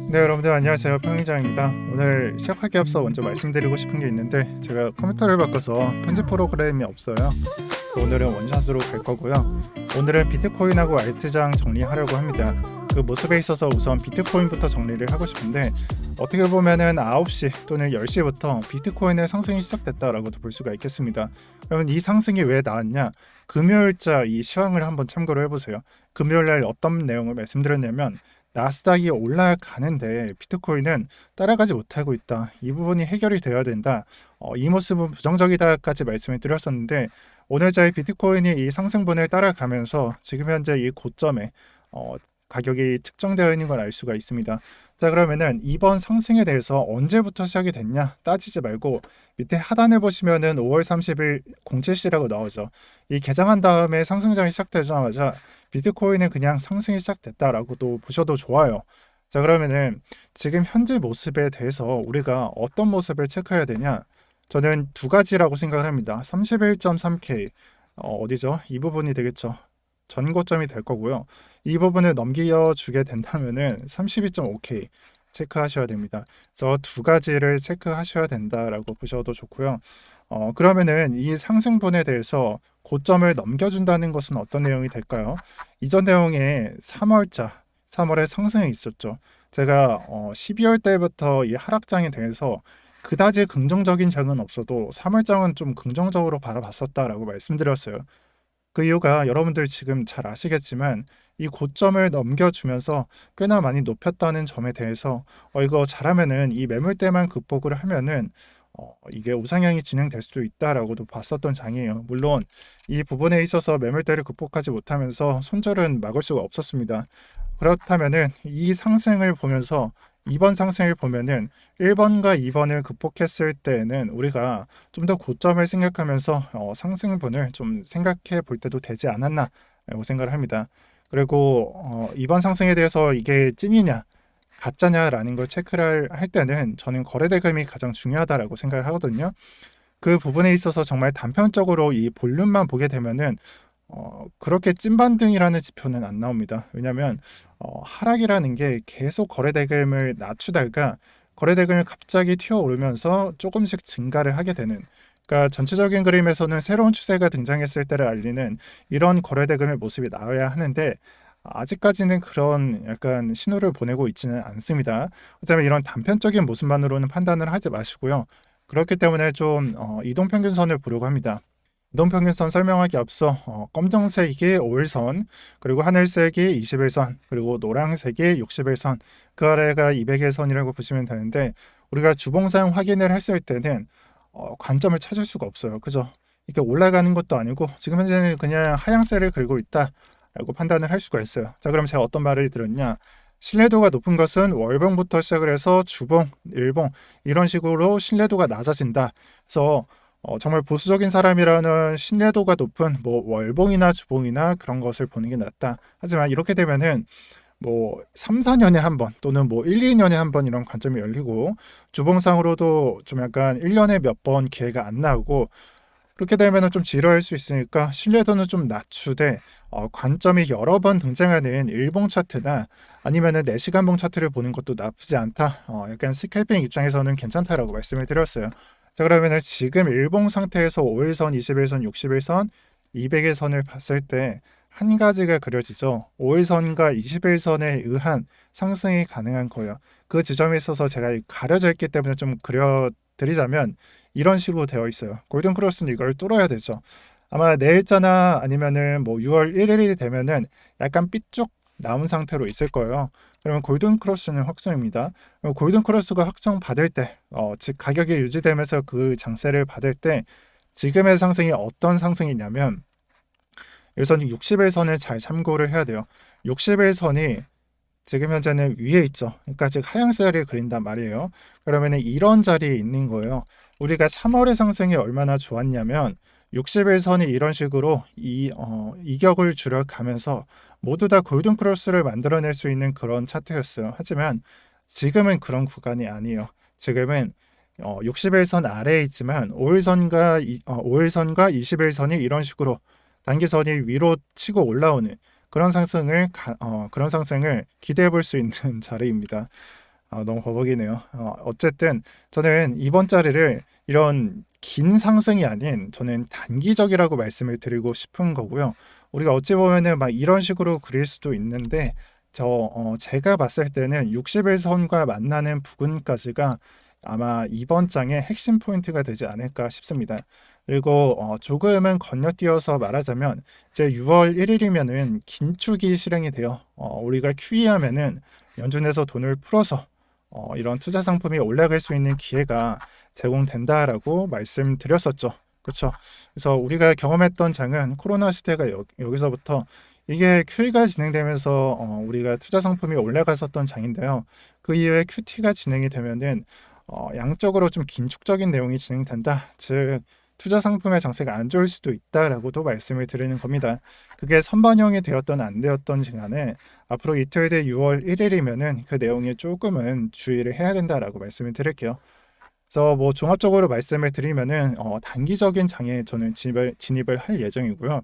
네, 여러분들 안녕하세요. 평일장입니다. 오늘 시작하기 앞서 먼저 말씀드리고 싶은 게 있는데, 제가 컴퓨터를 바꿔서 편집 프로그램이 없어요. 오늘은 원샷으로 갈 거고요. 오늘은 비트코인하고 알트장 정리하려고 합니다. 그 모습에 있어서 우선 비트코인부터 정리를 하고 싶은데, 어떻게 보면은 9시 또는 10시부터 비트코인의 상승이 시작됐다라고도 볼 수가 있겠습니다. 그러면 이 상승이 왜 나왔냐? 금요일자 이 시황을 한번 참고를 해보세요. 금요일날 어떤 내용을 말씀드렸냐면, 나스닥이 올라가는데 비트코인은 따라가지 못하고 있다. 이 부분이 해결이 되어야 된다. 이 모습은 부정적이다까지 말씀을 드렸었는데, 오늘자의 비트코인이 이 상승분을 따라가면서 지금 현재 이 고점에 가격이 측정되어 있는 걸 알 수가 있습니다. 자, 그러면은 이번 상승에 대해서 언제부터 시작이 됐냐 따지지 말고 밑에 하단을 보시면은 5월 30일 07시라고 나오죠. 이 개장한 다음에 상승장이 시작되자마자 비트코인은 그냥 상승이 시작됐다라고도 보셔도 좋아요. 자, 그러면은 지금 현재 모습에 대해서 우리가 어떤 모습을 체크해야 되냐? 저는 두 가지라고 생각을 합니다. 31.3K 어디죠? 이 부분이 되겠죠. 전고점이 될 거고요. 이 부분을 넘겨주게 된다면은 32.5K 체크하셔야 됩니다. 그래서 두 가지를 체크하셔야 된다라고 보셔도 좋고요. 그러면은 이 상승분에 대해서 고점을 넘겨준다는 것은 어떤 내용이 될까요? 이전 내용에 3월에 상승이 있었죠. 제가 12월 때부터 이 하락장에 대해서 그다지 긍정적인 장은 없어도 3월장은 좀 긍정적으로 바라봤었다라고 말씀드렸어요. 그 이유가 여러분들 지금 잘 아시겠지만 이 고점을 넘겨주면서 꽤나 많이 높였다는 점에 대해서 이거 잘하면은 이 매물대만 극복을 하면은 이게 우상향이 진행될 수도 있다라고도 봤었던 장이에요. 물론 이 부분에 있어서 매물대를 극복하지 못하면서 손절은 막을 수가 없었습니다. 그렇다면은 이 상승을 보면서 이번 상승을 보면은 1번과 2번을 극복했을 때는 우리가 좀 더 고점을 생각하면서 상승분을 좀 생각해 볼 때도 되지 않았나라고 생각을 합니다. 그리고 이번 상승에 대해서 이게 찐이냐 가짜냐라는 걸 체크를 할 때는 저는 거래대금이 가장 중요하다라고 생각을 하거든요. 그 부분에 있어서 정말 단편적으로 이 볼륨만 보게 되면은 그렇게 찐반등이라는 지표는 안 나옵니다. 왜냐하면 하락이라는 게 계속 거래대금을 낮추다가 거래대금을 갑자기 튀어오르면서 조금씩 증가를 하게 되는, 그러니까 전체적인 그림에서는 새로운 추세가 등장했을 때를 알리는 이런 거래대금의 모습이 나와야 하는데 아직까지는 그런 약간 신호를 보내고 있지는 않습니다. 그렇다면 이런 단편적인 모습만으로는 판단을 하지 마시고요. 그렇기 때문에 좀 이동평균선을 보려고 합니다. 이동평균선 설명하기 앞서 검정색이 5일선, 그리고 하늘색이 20일선, 그리고 노란색이 60일선, 그 아래가 200일선이라고 보시면 되는데, 우리가 주봉상 확인을 했을 때는 관점을 찾을 수가 없어요. 그죠? 이게 올라가는 것도 아니고 지금 현재는 그냥 하향세를 긁고 있다라고 판단을 할 수가 있어요. 자, 그럼 제가 어떤 말을 들었냐? 신뢰도가 높은 것은 월봉부터 시작을 해서 주봉, 일봉 이런 식으로 신뢰도가 낮아진다. 그래서 정말 보수적인 사람이라는 신뢰도가 높은 뭐 월봉이나 주봉이나 그런 것을 보는 게 낫다. 하지만 이렇게 되면은 뭐 3, 4년에 한 번 또는 뭐 1, 2년에 한 번 이런 관점이 열리고, 주봉상으로도 좀 약간 1년에 몇 번 기회가 안 나오고, 그렇게 되면은 좀 지루할 수 있으니까 신뢰도는 좀 낮추되 관점이 여러 번 등장하는 일봉 차트나 아니면은 4시간봉 차트를 보는 것도 나쁘지 않다. 약간 스캘핑 입장에서는 괜찮다라고 말씀을 드렸어요. 자, 그러면은 지금 일봉 상태에서 5일선, 20일선, 60일선, 200일선을 봤을 때 한 가지가 그려지죠. 5일선과 21선에 의한 상승이 가능한 거예요. 그 지점에 있어서 제가 가려져 있기 때문에 좀 그려드리자면 이런 식으로 되어 있어요. 골든 크로스는 이걸 뚫어야 되죠. 아마 내일자나 아니면은 뭐 6월 1일이 되면은 약간 삐쭉 남은 상태로 있을 거예요. 그러면 골든 크로스는 확정입니다. 골든 크로스가 확정 받을 때, 즉 가격이 유지되면서 그 장세를 받을 때 지금의 상승이 어떤 상승이냐면, 여기서는 60일선을 잘 참고를 해야 돼요. 60일선이 지금 현재는 위에 있죠. 그러니까 즉 하향세를 그린단 말이에요. 그러면은 이런 자리에 있는 거예요. 우리가 3월의 상승이 얼마나 좋았냐면 60일선이 이런 식으로 이격을 줄여가면서 모두 다 골든 크로스를 만들어낼 수 있는 그런 차트였어요. 하지만 지금은 그런 구간이 아니에요. 지금은 60일선 아래에 있지만 5일선과 21선이 이런 식으로 단기선이 위로 치고 올라오는 그런 상승을 기대해 볼 수 있는 자리입니다. 너무 버벅이네요. 어쨌든 저는 이번 자리를 이런 긴 상승이 아닌 저는 단기적이라고 말씀을 드리고 싶은 거고요. 우리가 어찌 보면은 막 이런 식으로 그릴 수도 있는데 제가 봤을 때는 60일선과 만나는 부근까지가 아마 이번 장의 핵심 포인트가 되지 않을까 싶습니다. 그리고 조금은 건너뛰어서 말하자면 이제 6월 1일이면은 긴축이 실행이 돼요. 우리가 QE 하면은 연준에서 돈을 풀어서 이런 투자 상품이 올라갈 수 있는 기회가 제공된다라고 말씀드렸었죠. 그렇죠. 그래서 우리가 경험했던 장은 코로나 시대가 여기서부터 이게 QE가 진행되면서 우리가 투자 상품이 올라갔었던 장인데요. 그 이후에 QT가 진행이 되면은 양적으로 좀 긴축적인 내용이 진행된다. 즉 투자 상품의 장세가 안 좋을 수도 있다라고도 말씀을 드리는 겁니다. 그게 선반영이 되었던 안 되었던 간에 앞으로 이틀 뒤 6월 1일이면은 그 내용에 조금은 주의를 해야 된다라고 말씀을 드릴게요. 그래서 뭐 종합적으로 말씀을 드리면은 단기적인 장에 저는 진입을 할 예정이고요.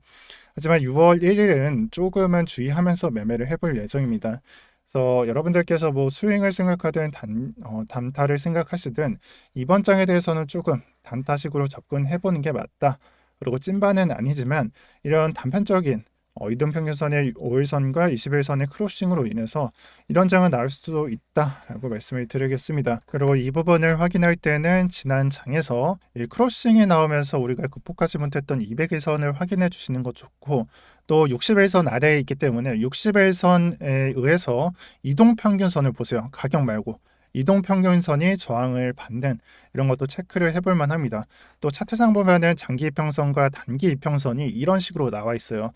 하지만 6월 1일은 조금은 주의하면서 매매를 해볼 예정입니다. 그래서 여러분들께서 뭐 스윙을 생각하든 단타를 생각하시든 이번 장에 대해서는 조금 단타식으로 접근해보는 게 맞다. 그리고 찐바는 아니지만 이런 단편적인 이동평균선의 5일선과 20일선의 크로싱으로 인해서 이런 장은 나올 수도 있다라고 말씀을 드리겠습니다. 그리고 이 부분을 확인할 때는 지난 장에서 이 크로싱이 나오면서 우리가 극복하지 못했던 200일선을 확인해 주시는 것 좋고 또 60일선 아래에 있기 때문에 60일선에 의해서 이동평균선을 보세요. 가격 말고. 이동평균선이 저항을 받는 이런 것도 체크를 해볼 만합니다. 또 차트상 보면은 장기 이평선과 단기 이평선이 이런 식으로 나와 있어요.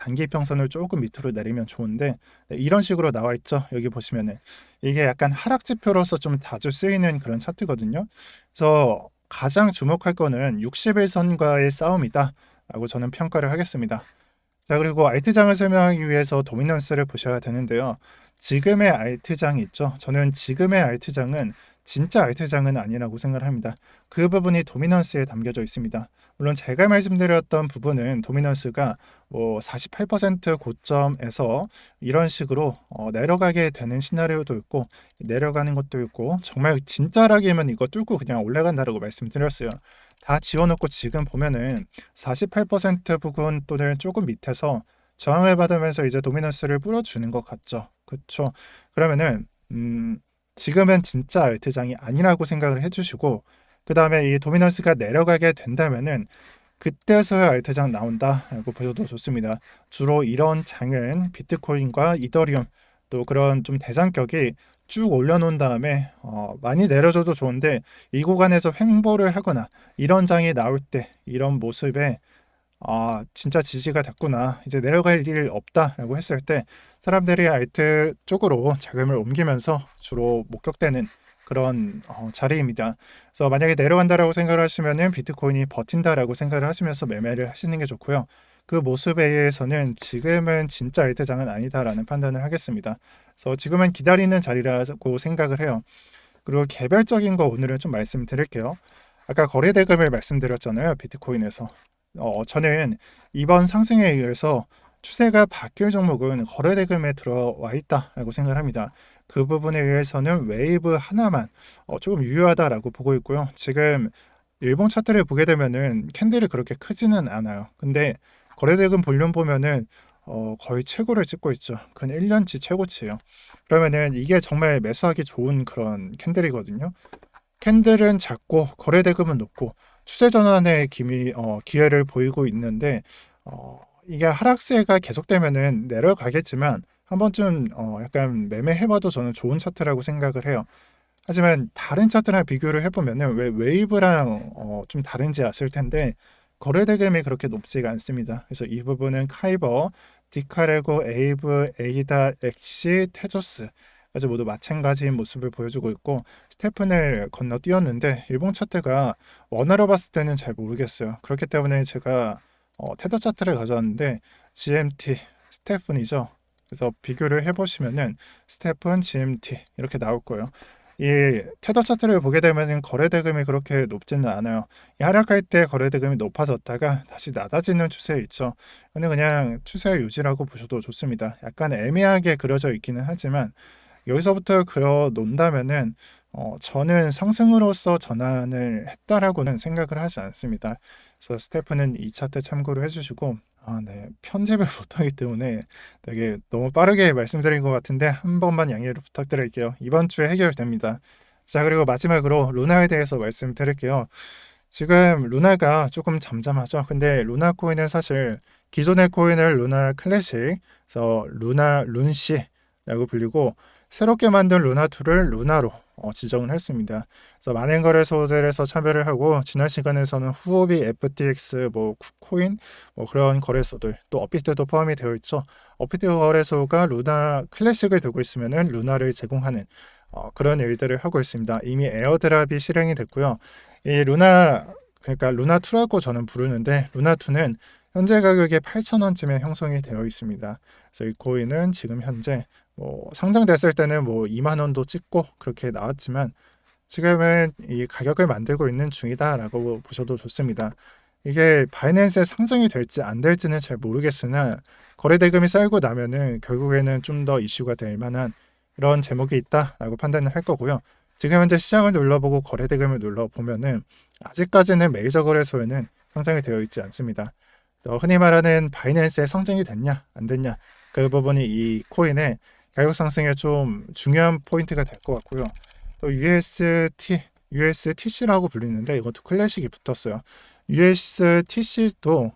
단기 이평선을 조금 밑으로 내리면 좋은데 네, 이런 식으로 나와 있죠. 여기 보시면은 이게 약간 하락 지표로서 좀 자주 쓰이는 그런 차트거든요. 그래서 가장 주목할 거는 60일선과의 싸움이다 라고 저는 평가를 하겠습니다. 자, 그리고 알트장을 설명하기 위해서 도미넌스를 보셔야 되는데요. 지금의 알트장이 있죠. 저는 지금의 알트장은 진짜 알트장은 아니라고 생각을 합니다. 그 부분이 도미넌스에 담겨져 있습니다. 물론 제가 말씀드렸던 부분은 도미넌스가 뭐 48% 고점에서 이런 식으로 내려가게 되는 시나리오도 있고 내려가는 것도 있고 정말 진짜라기면 이거 뚫고 그냥 올라간다라고 말씀드렸어요. 다 지워놓고 지금 보면은 48% 부근 또는 조금 밑에서 저항을 받으면서 이제 도미넌스를 뿌려주는 것 같죠. 그렇죠. 그러면은 지금은 진짜 알트장이 아니라고 생각을 해주시고 그 다음에 이 도미넌스가 내려가게 된다면은 그때서야 알트장 나온다라고 보셔도 좋습니다. 주로 이런 장은 비트코인과 이더리움 또 그런 좀 대장격이 쭉 올려놓은 다음에 많이 내려줘도 좋은데 이 구간에서 횡보를 하거나 이런 장이 나올 때 이런 모습에 진짜 지지가 됐구나 이제 내려갈 일 없다라고 했을 때 사람들이 알트 쪽으로 자금을 옮기면서 주로 목격되는 그런 자리입니다. 그래서 만약에 내려간다라고 생각을 하시면은 비트코인이 버틴다라고 생각을 하시면서 매매를 하시는 게 좋고요. 그 모습에 의해서는 지금은 진짜 알트장은 아니다라는 판단을 하겠습니다. 그래서 지금은 기다리는 자리라고 생각을 해요. 그리고 개별적인 거 오늘은 좀 말씀드릴게요. 아까 거래 대금을 말씀드렸잖아요. 비트코인에서. 저는 이번 상승에 의해서 추세가 바뀔 종목은 거래 대금에 들어와 있다라고 생각을 합니다. 그 부분에 의해서는 웨이브 하나만 조금 유효하다라고 보고 있고요. 지금 일본 차트를 보게 되면은 캔들이 그렇게 크지는 않아요. 근데 거래대금 볼륨 보면은 거의 최고를 찍고 있죠. 근 1년치 최고치예요. 그러면은 이게 정말 매수하기 좋은 그런 캔들이거든요. 캔들은 작고 거래대금은 높고 추세 전환의 기회를 보이고 있는데 이게 하락세가 계속되면은 내려가겠지만 한 번쯤 약간 매매해봐도 저는 좋은 차트라고 생각을 해요. 하지만 다른 차트랑 비교를 해보면은 왜 웨이브랑 좀 다른지 아실 텐데 거래 대금이 그렇게 높지가 않습니다. 그래서 이 부분은 카이버, 디카레고, 에이브, 에이다, 엑시, 테조스 까지 모두 마찬가지인 모습을 보여주고 있고 스테픈을 건너뛰었는데 일본 차트가 원화로 봤을 때는 잘 모르겠어요. 그렇기 때문에 제가 테더 차트를 가져왔는데 GMT 스테픈이죠. 그래서 비교를 해보시면은 스테픈, GMT 이렇게 나올 거예요. 이 테더 차트를 보게 되면 거래 대금이 그렇게 높지는 않아요. 이 하락할 때 거래 대금이 높아졌다가 다시 낮아지는 추세에 있죠. 근데 그냥 추세 유지라고 보셔도 좋습니다. 약간 애매하게 그려져 있기는 하지만 여기서부터 그려 놓는다면은 저는 상승으로서 전환을 했다라고는 생각을 하지 않습니다. 그래서 스태프는 이 차트 참고를 해주시고 네. 편집을 못하기 때문에 되게 너무 빠르게 말씀드린 것 같은데 한 번만 양해를 부탁드릴게요. 이번 주에 해결됩니다. 자, 그리고 마지막으로 루나에 대해서 말씀드릴게요. 지금 루나가 조금 잠잠하죠. 근데 루나 코인은 사실 기존의 코인을 루나 클래식, 그래서 루나 룬시라고 불리고 새롭게 만든 루나2를 루나로 지정을 했습니다. 그래서 많은 거래소들에서 참여를 하고 지난 시간에서는 후오비, FTX, 뭐 쿠코인, 뭐 그런 거래소들 또 업비트도 포함이 되어 있죠. 업비트 거래소가 루나 클래식을 두고 있으면은 루나를 제공하는 그런 일들을 하고 있습니다. 이미 에어드랍이 실행이 됐고요. 이 루나 그러니까 루나2라고 저는 부르는데 루나2는 현재 가격이 8,000원쯤에 형성이 되어 있습니다. 그래서 이 코인은 지금 현재 뭐 상장됐을 때는 뭐 2만 원도 찍고 그렇게 나왔지만 지금은 이 가격을 만들고 있는 중이다라고 보셔도 좋습니다. 이게 바이낸스에 상장이 될지 안 될지는 잘 모르겠으나 거래 대금이 쌓이고 나면은 결국에는 좀 더 이슈가 될 만한 그런 제목이 있다라고 판단을 할 거고요. 지금 현재 시장을 눌러보고 거래 대금을 눌러보면은 아직까지는 메이저 거래소에는 상장이 되어 있지 않습니다. 흔히 말하는 바이낸스에 상장이 됐냐 안 됐냐 그 부분이 이 코인의 가격 상승에 좀 중요한 포인트가 될 것 같고요. 또 USTC라고 불리는데 이것도 클래식이 붙었어요. USTC도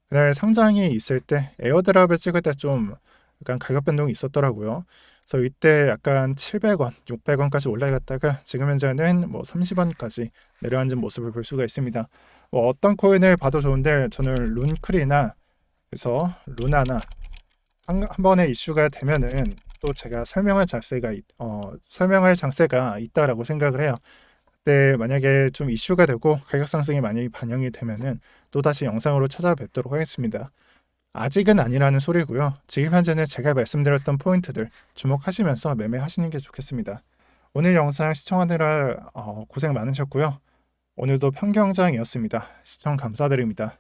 그날 상장이 있을 때 에어드랍을 찍을 때 좀 약간 가격 변동이 있었더라고요. 그래서 이때 약간 700원, 600원까지 올라갔다가 지금 현재는 뭐 30원까지 내려앉은 모습을 볼 수가 있습니다. 뭐 어떤 코인을 봐도 좋은데 저는 룬클이나 그래서 루나나 한 번에 이슈가 되면은 또 제가 설명할 장세가 있다라고 생각을 해요. 그때 만약에 좀 이슈가 되고 가격 상승이 많이 반영이 되면은 또 다시 영상으로 찾아뵙도록 하겠습니다. 아직은 아니라는 소리고요. 지금 현재는 제가 말씀드렸던 포인트들 주목하시면서 매매하시는 게 좋겠습니다. 오늘 영상 시청하느라 고생 많으셨고요. 오늘도 편경장이었습니다. 시청 감사드립니다.